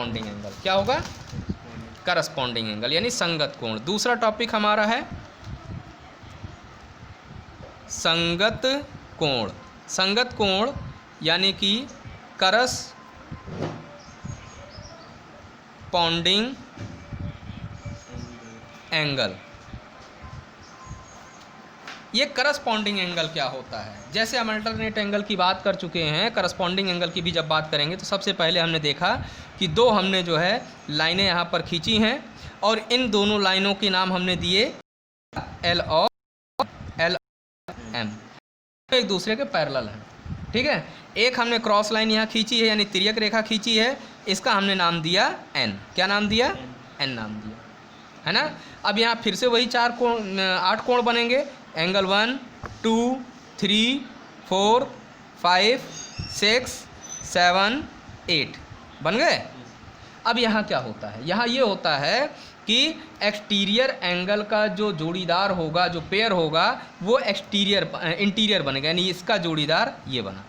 Corresponding angle. क्या होगा? Corresponding angle यानी संगत कोण। दूसरा टॉपिक हमारा है संगत कोण। संगत कोण यानी कि करस्पॉन्डिंग एंगल। ये करस्पॉन्डिंग एंगल क्या होता है? जैसे हम अल्टरनेट एंगल की बात कर चुके हैं, करस्पॉन्डिंग एंगल की भी जब बात करेंगे तो सबसे पहले हमने देखा कि दो हमने जो है लाइनें यहाँ पर खींची हैं और इन दोनों लाइनों के नाम हमने दिए एल और एल एम, एक दूसरे के पैरेलल हैं। ठीक है, एक हमने क्रॉस लाइन यहाँ खींची है यानी तिर्यक रेखा खींची है, इसका हमने नाम दिया एन। क्या नाम दिया? एन नाम दिया, है ना। अब यहाँ फिर से वही 8 कोण बनेंगे। एंगल 1 2 3 4 5 6 7 8 बन गए। अब यहाँ क्या होता है? यहाँ ये होता है कि एक्सटीरियर एंगल का जो जोड़ीदार होगा, जो पेयर होगा, वो इंटीरियर बनेगा। यानी इसका जोड़ीदार ये बना,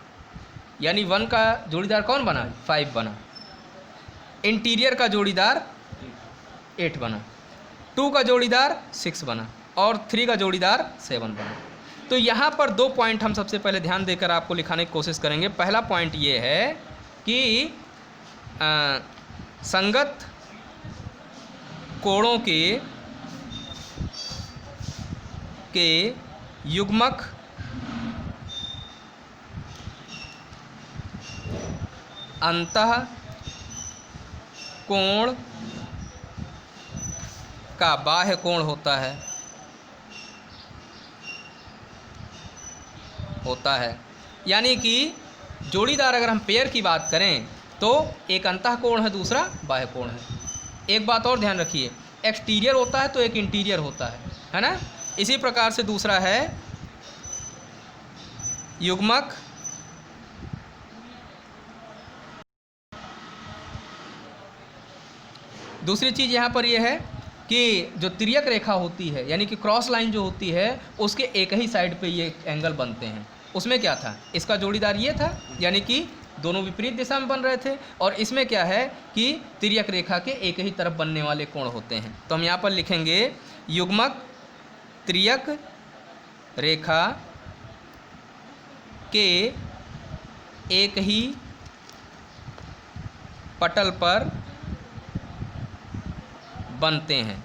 यानी 1 का जोड़ीदार कौन बना? 5 बना। इंटीरियर का जोड़ीदार 8 बना, 2 का जोड़ीदार 6 बना और 3 का जोड़ीदार 7 बना। तो यहाँ पर 2 पॉइंट हम सबसे पहले ध्यान देकर आपको लिखाने की कोशिश करेंगे। पहला पॉइंट ये है कि संगत कोणों के युग्मक अंतः कोण का बाह्य कोण होता है। यानी कि जोड़ीदार अगर हम पेयर की बात करें तो एक अंतः कोण है, दूसरा बाह्य कोण है। एक बात और ध्यान रखिए, एक्सटीरियर होता है तो एक इंटीरियर होता है ना। इसी प्रकार से दूसरा है युग्मक दूसरी चीज़ यहाँ पर यह है कि जो तिर्यक रेखा होती है यानी कि क्रॉस लाइन जो होती है उसके एक ही साइड पे ये एंगल बनते हैं। उसमें क्या था? इसका जोड़ीदार ये था, यानी कि दोनों विपरीत दिशा में बन रहे थे। और इसमें क्या है कि तिर्यक रेखा के एक ही तरफ बनने वाले कोण होते हैं। तो हम यहाँ पर लिखेंगे युग्मक तिर्यक रेखा के एक ही पटल पर बनते हैं।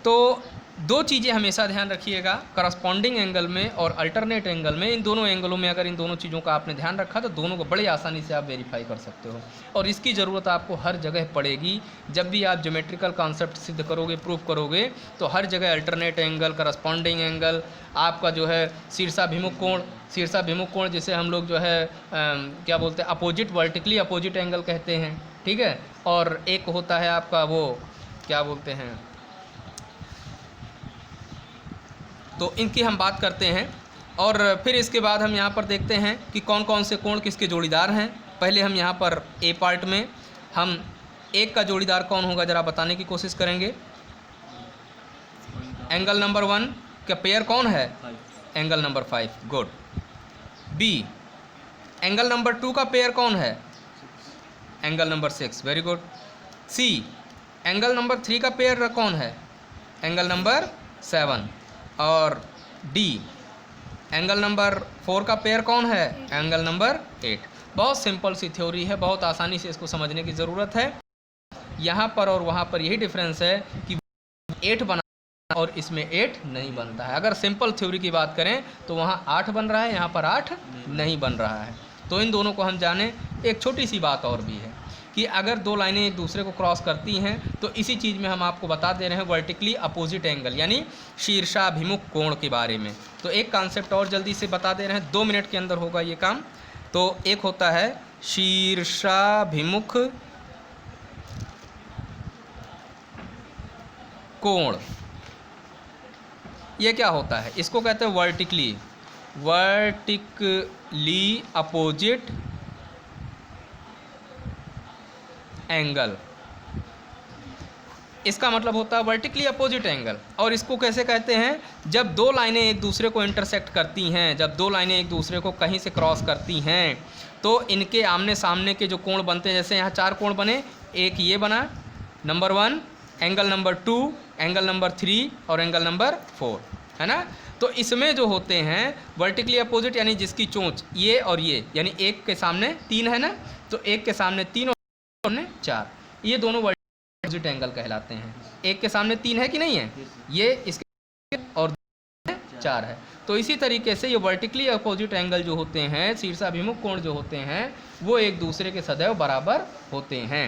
तो 2 चीज़ें हमेशा ध्यान रखिएगा, करस्पॉन्डिंग एंगल में और अल्टरनेट एंगल में। इन दोनों एंगलों में अगर इन दोनों चीज़ों का आपने ध्यान रखा तो दोनों को बड़ी आसानी से आप वेरीफाई कर सकते हो। और इसकी ज़रूरत आपको हर जगह पड़ेगी। जब भी आप ज्योमेट्रिकल कॉन्सेप्ट सिद्ध करोगे, प्रूव करोगे, तो हर जगह अल्टरनेट एंगल, करस्पॉन्डिंग एंगल, आपका जो है शीर्षाभिमुख कोण जिसे हम लोग जो है क्या बोलते हैं, अपोजिट, वर्टिकली अपोजिट एंगल कहते हैं। ठीक है, और एक होता है आपका वो क्या बोलते हैं, तो इनकी हम बात करते हैं। और फिर इसके बाद हम यहाँ पर देखते हैं कि कौन कौन से कोण किसके जोड़ीदार हैं। पहले हम यहाँ पर ए पार्ट में हम एक का जोड़ीदार कौन होगा ज़रा बताने की कोशिश करेंगे। एंगल नंबर 1 का पेयर कौन है? Angle number 5, good. B, angle number 2 का पेयर कौन है? Angle number 6, very good. C, angle number 3 का पेयर कौन है? Angle number 7। और डी, एंगल नंबर 4 का पेयर कौन है? Angle number 8। बहुत सिंपल सी थ्योरी है, बहुत आसानी से इसको समझने की ज़रूरत है। यहाँ पर और वहाँ पर यही डिफरेंस है कि 8 बना और इसमें 8 नहीं बनता है। अगर सिंपल थ्योरी की बात करें तो वहाँ 8 बन रहा है, यहाँ पर 8 नहीं बन रहा है। तो इन दोनों को हम जानें। एक छोटी सी बात और भी है कि अगर 2 लाइनें एक दूसरे को क्रॉस करती हैं तो इसी चीज़ में हम आपको बता दे रहे हैं वर्टिकली अपोजिट एंगल यानी शीर्षाभिमुख कोण के बारे में। तो एक कॉन्सेप्ट और जल्दी से बता दे रहे हैं, 2 मिनट के अंदर होगा ये काम। तो एक होता है शीर्षाभिमुख कोण। ये क्या होता है? इसको कहते हैं वर्टिकली अपोजिट एंगल। इसका मतलब होता है वर्टिकली अपोजिट एंगल। और इसको कैसे कहते हैं? जब दो लाइनें एक दूसरे को इंटरसेक्ट करती हैं, जब दो लाइनें एक दूसरे को कहीं से क्रॉस करती हैं तो इनके आमने सामने के जो कोण बनते हैं, जैसे यहाँ 4 कोण बने, एक ये बना number 1, angle number 2, angle number 3 और एंगल नंबर 4, है ना। तो इसमें जो होते हैं वर्टिकली अपोजिट यानी जिसकी चोंच ये और ये, यानी एक के सामने 3 है ना, तो एक के सामने 3 और सामने 4, ये दोनों वर्टिकली अपोजिट एंगल कहलाते हैं। एक के सामने 3 है कि नहीं है, ये इसके और 4 है। तो इसी तरीके से ये वर्टिकली अपोजिट एंगल जो होते हैं, शीर्षाभिमुख कोण जो होते हैं, वो एक दूसरे के सदैव बराबर होते हैं।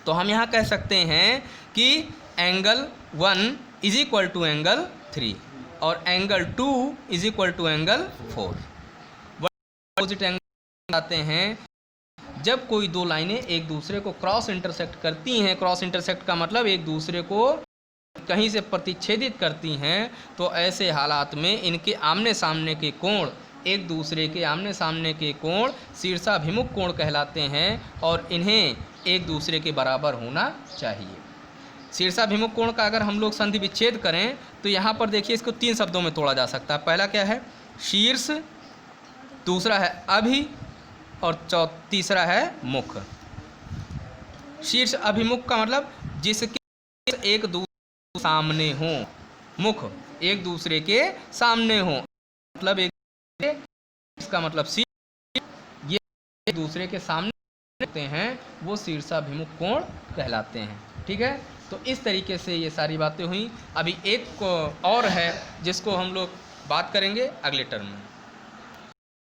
तो हम यहाँ कह सकते हैं कि angle 1 is equal to angle 3 और angle 2 is equal to angle 4। Opposite angle आते हैं जब कोई दो लाइनें एक दूसरे को क्रॉस इंटरसेक्ट करती हैं। क्रॉस इंटरसेक्ट का मतलब एक दूसरे को कहीं से प्रतिच्छेदित करती हैं, तो ऐसे हालात में इनके आमने सामने के कोण, एक दूसरे के आमने सामने के कोण शीर्षाभिमुख कोण कहलाते हैं और इन्हें एक दूसरे के बराबर होना चाहिए। शीर्षाभिमुख कोण का अगर हम लोग संधि विच्छेद करें तो यहाँ पर देखिए इसको 3 शब्दों में तोड़ा जा सकता है। पहला क्या है? शीर्ष, दूसरा है अभि और तीसरा है मुख। शीर्ष अभिमुख का मतलब जिसके एक दूसरे सामने हो, मुख एक दूसरे के सामने हो, मतलब एक, इसका मतलब शीर्ष, ये एक दूसरे के सामने होते हैं, वो शीर्षाभिमुख कोण कहलाते हैं। ठीक है, तो इस तरीके से ये सारी बातें हुई। अभी एक और है जिसको हम लोग बात करेंगे अगले टर्म में।